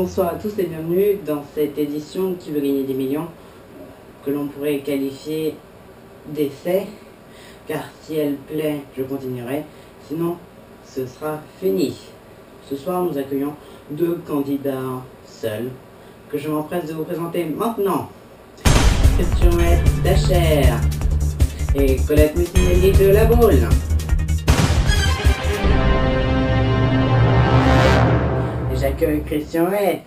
Bonsoir à tous et bienvenue dans cette édition qui veut gagner des millions, que l'on pourrait qualifier d'essai, car si elle plaît, je continuerai, sinon ce sera fini. Ce soir, nous accueillons deux candidats seuls, que je m'empresse de vous présenter maintenant. Christian d'Acher et Colette Mutinelli de La Boule. Et j'accueille Christian Hett.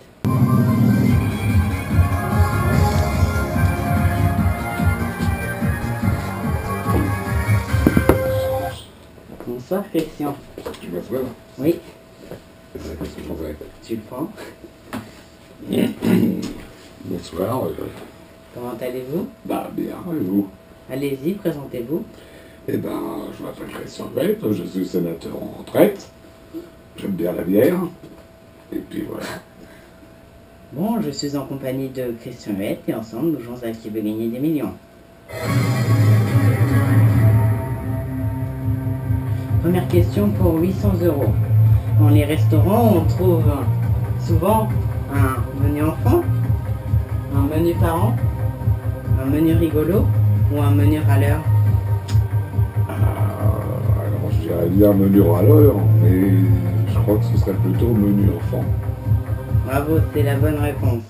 Bonsoir Christian. Tu m'assois là? Oui. Qu'est-ce que j'en fais? Tu le prends. Bonsoir. Comment allez-vous? Bah bien, et vous? Allez-y, présentez-vous. Eh ben, je m'appelle Christian Hett, je suis sénateur en retraite. J'aime bien la bière. Et puis voilà. Bon, je suis en compagnie de Christian Hett et ensemble nous jouons à qui veut gagner des millions. Première question pour 800 €. Dans les restaurants, on trouve souvent un menu enfant, un menu parent, un menu rigolo ou un menu râleur. Alors, je dirais bien menu râleur, mais je crois que ce serait plutôt menu enfant. Bravo, c'est la bonne réponse.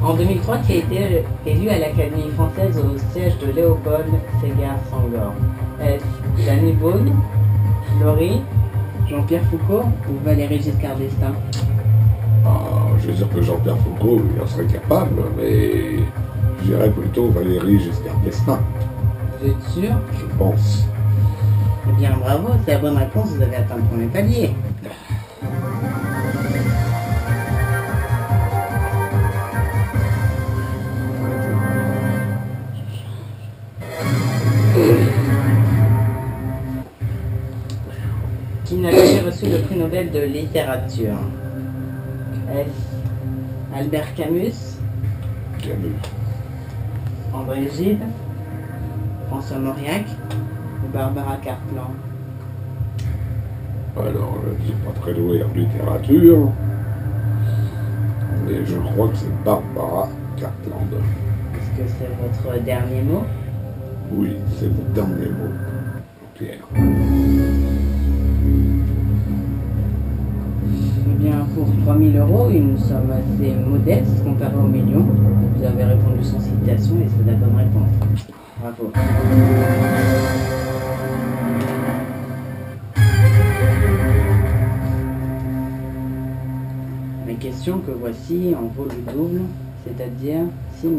En 2003, qui a été élu à l'Académie française au siège de Léopold Ségar Senghor. Est-ce Danny Boone, Laurie, Jean-Pierre Foucault ou Valéry Giscard d'Estaing? Je veux dire que Jean-Pierre Foucault, il en serait capable, mais je dirais plutôt Valéry Giscard d'Estaing. Vous êtes sûr? Je pense. Eh bien, bravo, c'est la bonne réponse, vous avez atteint le premier palier. Qui n'a jamais reçu le prix Nobel de littérature? Est-ce Albert Camus, Camus. André Gide, François Mauriac ou Barbara Cartland? Alors, je ne suis pas très doué en littérature, mais je crois que c'est Barbara Cartland. Est-ce que c'est votre dernier mot? Oui, c'est le dernier mot, Pierre. Eh bien, pour 3 000 €, et nous sommes assez modestes comparé aux millions. Vous avez répondu sans citation et c'est la bonne réponse. Bravo. La question que voici en vaut le double, c'est-à-dire 6 000.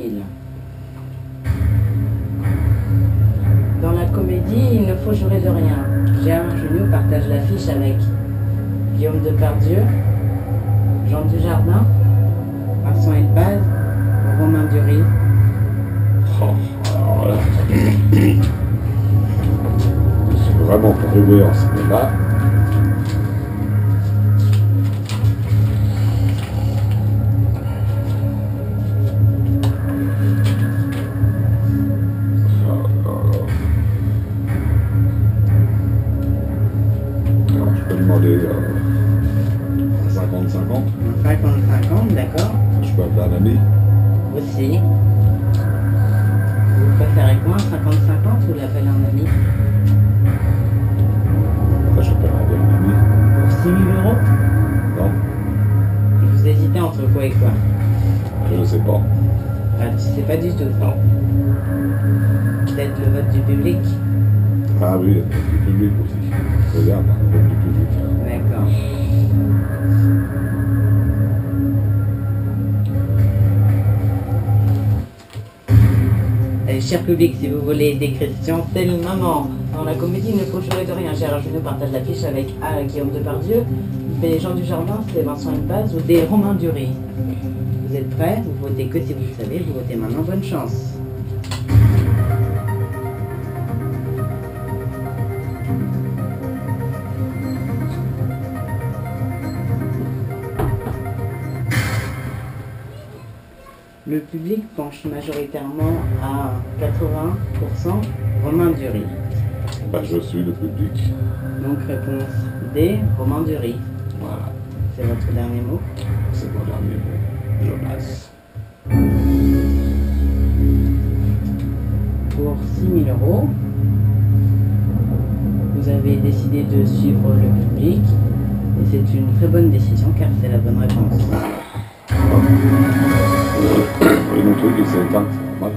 Dans la comédie, il ne faut jurer de rien. Gérard Jugnot partage l'affiche avec Guillaume Depardieu, Jean Dujardin, Vincent Elbaz ou Romain Duris. Oh, alors là, je suis vraiment pas doué en cinéma. Alors, je peux demander 50-50. 50-50, d'accord. Je peux appeler un ami. Aussi. Vous préférez quoi, 50-50 ou l'appel à un ami? Je peux appeler un ami. Pour 6 000 €? Non, Vous hésitez entre quoi et quoi? je sais pas. Ah, tu sais pas du tout. Non. Peut-être le vote du public? Ah oui, le public aussi. Regarde, le public. D'accord. Allez, cher public, si vous voulez aider Christian, c'est le moment. Dans la comédie, il ne faut jurer de rien. Gérard Jugnot partage l'affiche avec A. Guillaume Depardieu, B. Jean Dujardin, c'est Vincent Elbaz ou D. Romain Duris. Vous êtes prêts? Vous votez que si vous le savez. Vous votez maintenant. Bonne chance. Le public penche majoritairement à 80% Romain Duris. Bah, je suis le public. Donc réponse D, Romain Duris. Voilà. C'est votre dernier mot? C'est mon dernier mot. Jonas. Pour 6 000 €, vous avez décidé de suivre le public. Et c'est une très bonne décision car c'est la bonne réponse. Et mon truc il s'est éteint, c'est normal.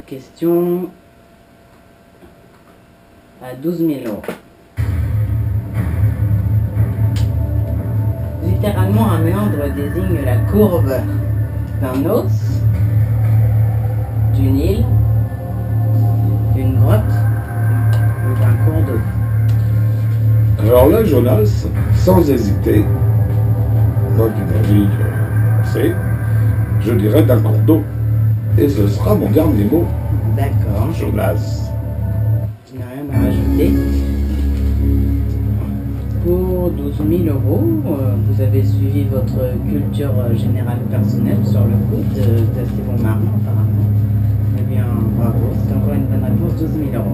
Question à 12 000 €. Littéralement, un méandre désigne la courbe d'un os, d'une île, d'une grotte ou d'un cours d'eau. Alors là, Jonas, sans hésiter, moi qui navigue assez, je dirais d'un cours d'eau. Et ce sera mon dernier mot. D'accord, Jonas. je n'ai rien à rajouter. Pour 12 000 €, vous avez suivi votre culture générale personnelle sur le coup de Stephen Marmont apparemment. Eh bien, bravo, c'est encore une bonne réponse, 12 000 €.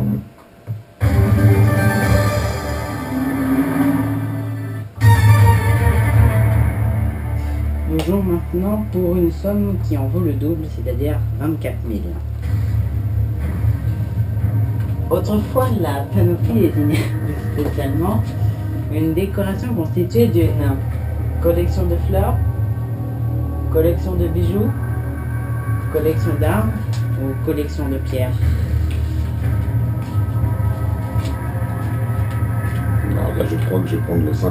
Nous jouons maintenant pour une somme qui en vaut le double, c'est-à-dire 24 000. Autrefois, la panoplie désignait spécialement une décoration constituée d'une collection de fleurs, collection de bijoux, collection d'armes ou collection de pierres. Alors là, je crois que je vais prendre le 50-50.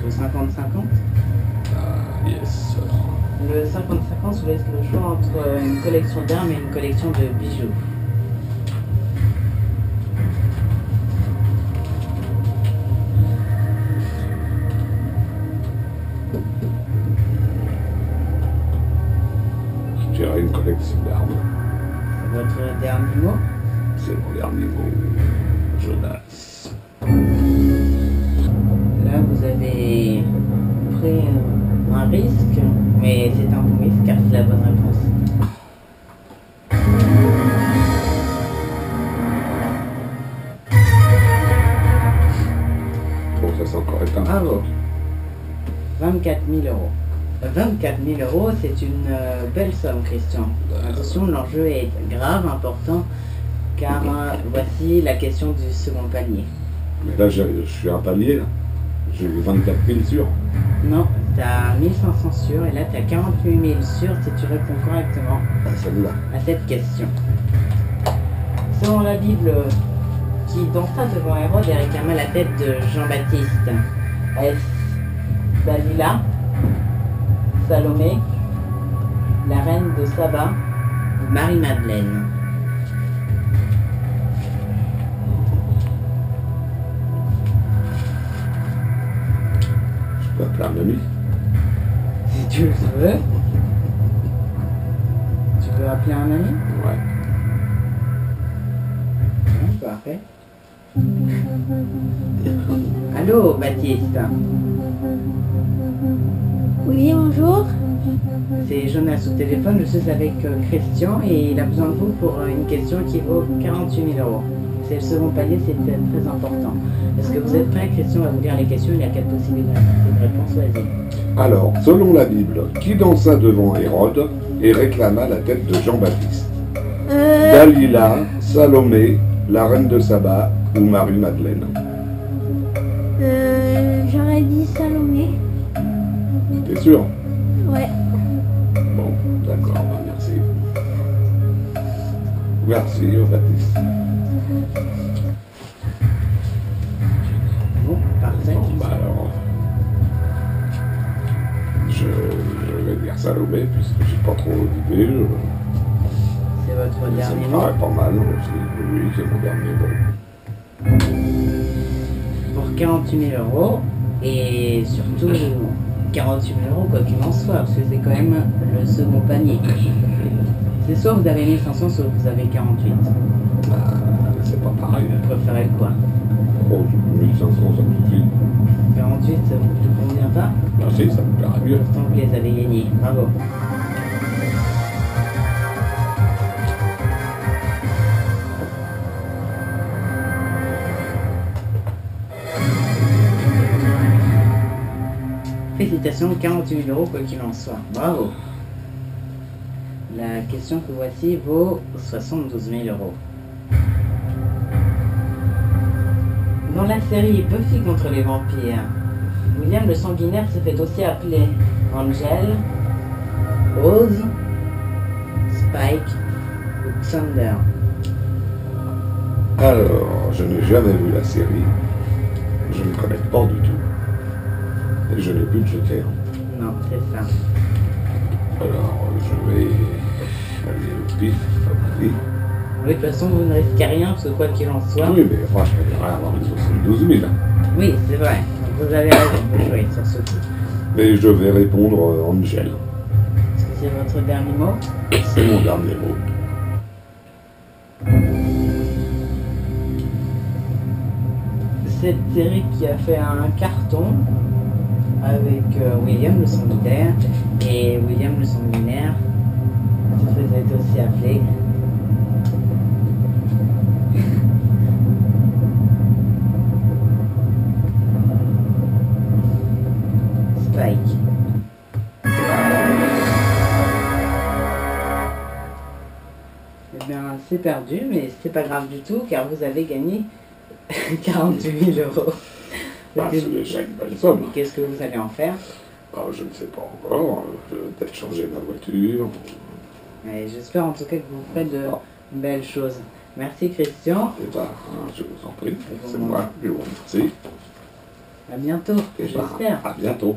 Le 50-50. Ah, yes. Le 50-50 vous laisse le choix entre une collection d'armes et une collection de bijoux. Je dirais une collection d'armes. C'est votre dernier mot? C'est mon dernier mot. Jonas. Là, vous avez pris un risque, mais c'est un bon risque car c'est la bonne réponse. Bon, ça c'est encore éteint. Bravo. 24 000 €. 24 000 €, c'est une belle somme, Christian. Attention, l'enjeu est grave, important, car voici la question du second panier. Mais là, je suis un palier, là. J'ai eu 24 000 sûrs. Non, t'as 1500 sûrs, et là t'as 48 000 sûrs si tu réponds correctement Ah, celle-là. à cette question. Selon la Bible, qui dansa devant Hérode et réclama la tête de Jean-Baptiste, est-ce Dalila, Salomé, la reine de Saba ou Marie-Madeleine? Je peux appeler un ami. Si tu le veux. Tu veux appeler un ami? Ouais. Parfait. Allô, Baptiste. Oui, bonjour. C'est Jonas au téléphone, je suis avec Christian et il a besoin de vous pour une question qui vaut 48 000 €. C'est le second palier, c'est très important. Est-ce que vous êtes prêt? Christian va vous lire les questions, il y a 4 possibilités de réponse, vas-y. Alors, selon la Bible, qui dansa devant Hérode et réclama la tête de Jean-Baptiste? Dalila, Salomé, la reine de Saba ou Marie-Madeleine? J'aurais dit Salomé. T'es sûr? Ouais. Bon, d'accord, bah merci. Merci, Baptiste. Bon, parfait. Bon, bah alors, je vais dire Salomé, puisque j'ai pas trop d'idées. C'est votre Ça dernier me mot. paraît pas mal aussi. Oui, c'est mon dernier mot. Pour 48 000 € et surtout 48 000 € quoi qu'il en soit, parce que c'est quand même le second panier. C'est soit vous avez 1500, soit vous avez 48. Bah, c'est pas pareil. Vous préférez quoi? Oh, 1500, ça me suffit. 48, ça vous convient pas? Bah si, ça me paraît mieux. Pourtant vous les avez gagnés. Bravo. Félicitations, 48 000 € quoi qu'il en soit. Bravo. La question que voici vaut 72 000 €. Dans la série Buffy contre les vampires, William le sanguinaire se fait aussi appeler Angel, Rose, Spike ou Thunder. Alors, je n'ai jamais vu la série. Je ne connais pas du tout. Et je n'ai plus de joker. Non, c'est ça. Alors, je vais aller au pif, oui. Oui, de toute façon, vous ne risquez rien, parce que quoi qu'il en soit... Oui, mais moi, je vais avoir les 72 000. Oui, c'est vrai. Vous avez raison de jouer sur ce coup. Mais je vais répondre Angel. Est-ce que c'est votre dernier mot? C'est mon dernier mot. Cette série qui a fait un carton avec William le sanguinaire, et William le sanguinaire se faisait aussi appeler Spike. Eh bien, c'est perdu, mais c'est pas grave du tout, car vous avez gagné 48 000 €. Ah, c'est déjà une belle somme. Qu'est-ce que vous allez en faire? Ah, je ne sais pas encore. Je vais peut-être changer ma voiture. Et j'espère en tout cas que vous ferez de belles choses. Merci Christian. Et ben, je vous en prie. C'est bon, moi qui vous remercie. À bientôt, Et ben, j'espère. à bientôt.